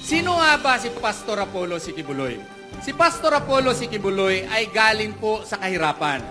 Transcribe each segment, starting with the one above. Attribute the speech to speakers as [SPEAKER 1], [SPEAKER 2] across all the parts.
[SPEAKER 1] Sino nga ba si Pastor Apollo Sikibuloy? Si Pastor Apollo Sikibuloy ay galing po sa kahirapan.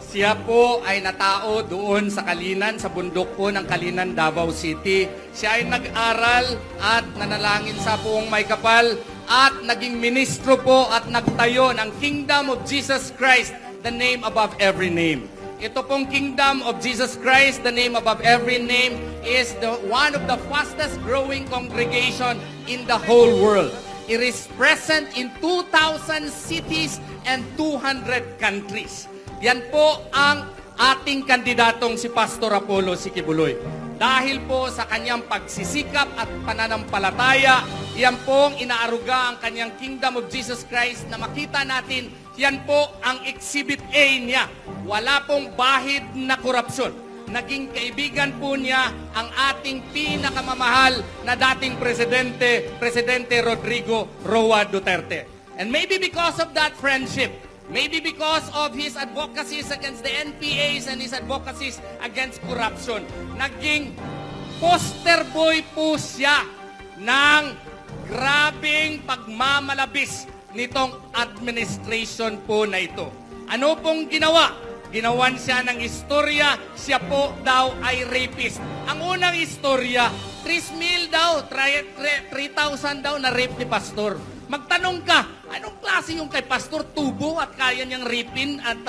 [SPEAKER 1] Siya po ay natao doon sa Kalinan, sa bundok po ng Kalinan, Davao City. Siya ay nag-aral at nanalangin sa buong may kapal at naging ministro po at nagtayo ng Kingdom of Jesus Christ, the name above every name. Ito pong Kingdom of Jesus Christ, the name above every name, is one of the fastest growing congregation in the whole world. It is present in 2,000 cities and 200 countries. Yan po ang ating kandidatong si Pastor Apollo Sikibuloy. Dahil po sa kanyang pagsisikap at pananampalataya, yan pong inaaruga ang kanyang Kingdom of Jesus Christ na makita natin, yan po ang Exhibit A niya. Wala pong bahid na korupsyon. Naging kaibigan po niya ang ating pinakamamahal na dating Presidente Rodrigo Roa Duterte. And maybe because of that friendship, maybe because of his advocacies against the NPAs and his advocacies against corruption, naging poster boy po siya ng grabing pagmamalabis nitong administration po na ito. Ano pong ginawa? Ginawan siya ng istorya, siya po daw ay rapist. Ang unang istorya, 3,000 daw, 3,000 daw na rape ni Pastor. Magtanong ka, anong klase yung kay Pastor Tubo at kaya niyang rapin at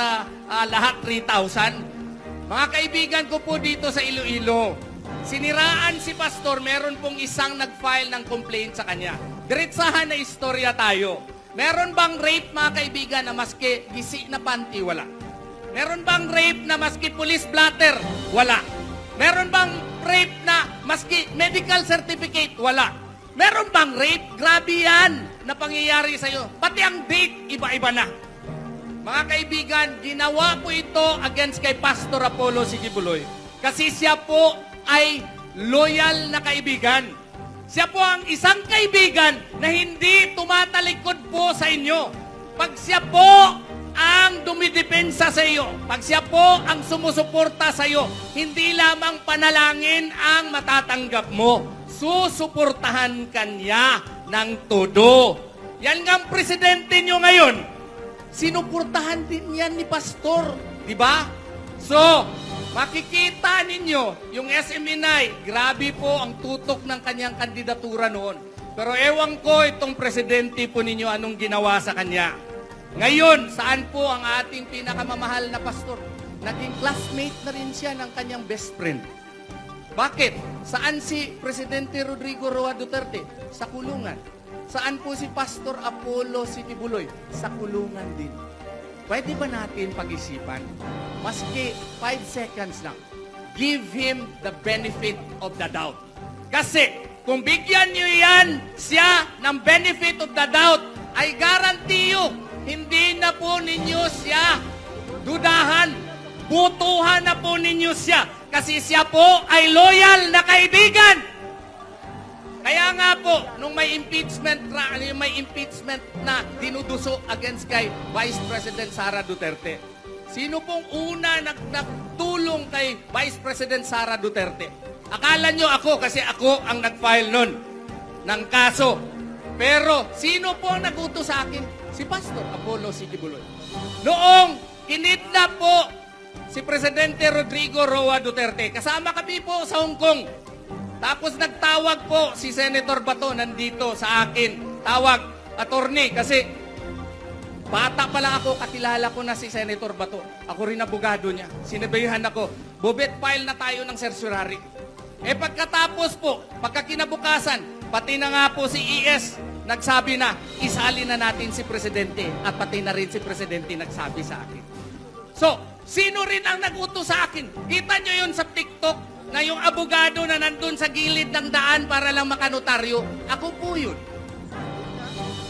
[SPEAKER 1] lahat 3,000? Mga kaibigan ko po dito sa Iloilo, siniraan si Pastor, meron pong isang nag-file ng complaint sa kanya. Diretsahan na istorya tayo. Meron bang rape, mga kaibigan, na maski gisi na panty? Wala. Meron bang rape na maski police blatter? Wala. Meron bang rape na maski medical certificate? Wala. Meron bang rape? Grabe yan na pangyayari sa'yo. Pati ang date, iba-iba na. Mga kaibigan, ginawa po ito against kay Pastor Apollo Sikibuloy. Kasi siya po ay loyal na kaibigan. Siya po ang isang kaibigan na hindi tumatalikod po sa inyo. Pag siya po ang dumidepensa sa iyo, pag siya po ang sumusuporta sa iyo, hindi lamang panalangin ang matatanggap mo. Susuportahan kanya ng todo. Yan nga ang presidente nyo ngayon. Sinuportahan din yan ni Pastor. Diba? So, makikita ninyo yung SMNI, grabe po ang tutok ng kanyang kandidatura noon. Pero ewan ko itong presidente po ninyo anong ginawa sa kanya. Ngayon, saan po ang ating pinakamamahal na pastor? Naging classmate na rin siya ng kanyang best friend. Bakit? Saan si Presidente Rodrigo Roa Duterte? Sa kulungan. Saan po si Pastor Apollo Sikibuloy? Sa kulungan din. Pwede ba natin pag-isipan? Maski 5 seconds lang. Give him the benefit of the doubt. Kasi kung bigyan niyo yan siya ng benefit of the doubt, ay garantiyo, hindi na po ninyo siya dudahan. Butuhan na po ninyo siya. Kasi siya po ay loyal na kaibigan. Kaya nga po, nung may impeachment na dinuduso against kay Vice President Sara Duterte, sino pong una nagtulong kay Vice President Sara Duterte? Akala nyo ako kasi ako ang nag-file nun ng kaso. Pero sino po ang nagutos sa akin? Si Pastor Apollo Sikibuloy. Noong kinidnap po si Presidente Rodrigo Roa Duterte, kasama kami po sa Hong Kong. Tapos nagtawag po si Senator Bato nandito sa akin. Tawag, attorney, kasi bata pala ako, kakilala ko na si Senator Bato. Ako rin abogado niya. Sinabihan ako, Bobet, file na tayo ng certiorari. Pagkatapos po, pagkakinabukasan, pati na nga po si ES, nagsabi na, isali na natin si Presidente at pati na rin si Presidente nagsabi sa akin. So, sino rin ang nagutos sa akin? Kita nyo yun sa TikTok na yung abogado na nandun sa gilid ng daan para lang makanotaryo. Ako po yun.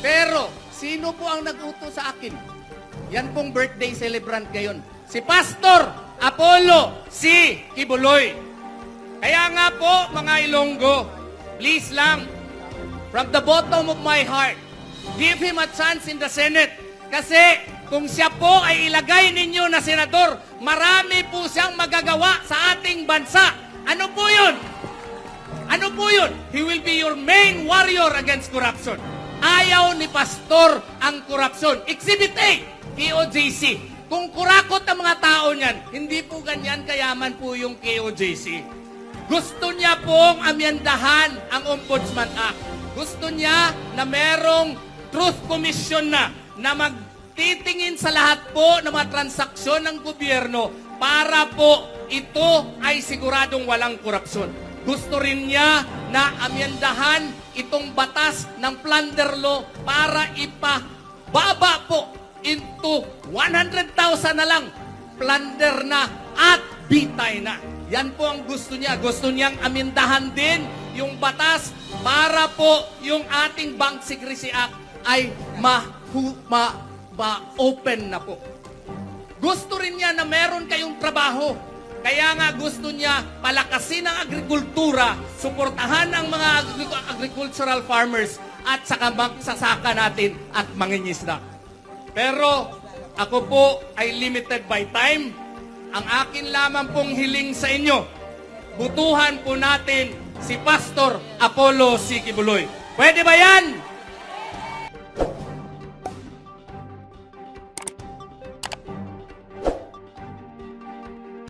[SPEAKER 1] Pero, sino po ang nagutos sa akin? Yan pong birthday celebrant ngayon. Si Pastor Apollo Sikibuloy. Kaya nga po, mga Ilonggo, please lang, from the bottom of my heart, give him a chance in the Senate. Kasi kung siya po ay ilagay ninyo na senador, marami po siyang magagawa sa ating bansa. Ano po yun? Ano po yun? He will be your main warrior against corruption. Ayaw ni Pastor ang korupsyon. Exhibit A, KOJC. Kung kurakot ang mga tao niyan, hindi po ganyan kayaman po yung KOJC. Gusto niya pong amyandahan ang Ombudsman Act. Gusto niya na merong Truth Commission na magtitingin sa lahat po ng mga transaksyon ng gobyerno para po ito ay siguradong walang korupsyon. Gusto rin niya na amyandahan itong batas ng plunder law para ipababa po into 100,000 na lang plunder na at bitay na. Yan po ang gusto niya. Gusto niyang amyandahan din yung batas para po yung ating Bank Secrecy Act ay ma-open na po. Gusto rin niya na meron kayong trabaho. Kaya nga gusto niya palakasin ang agrikultura, suportahan ang mga agricultural farmers at saka magsasaka natin at mangingisda. Pero ako po ay limited by time. Ang akin lamang pong hiling sa inyo, butuhan po natin si Pastor Apollo C. Quiboloy. Pwede ba yan?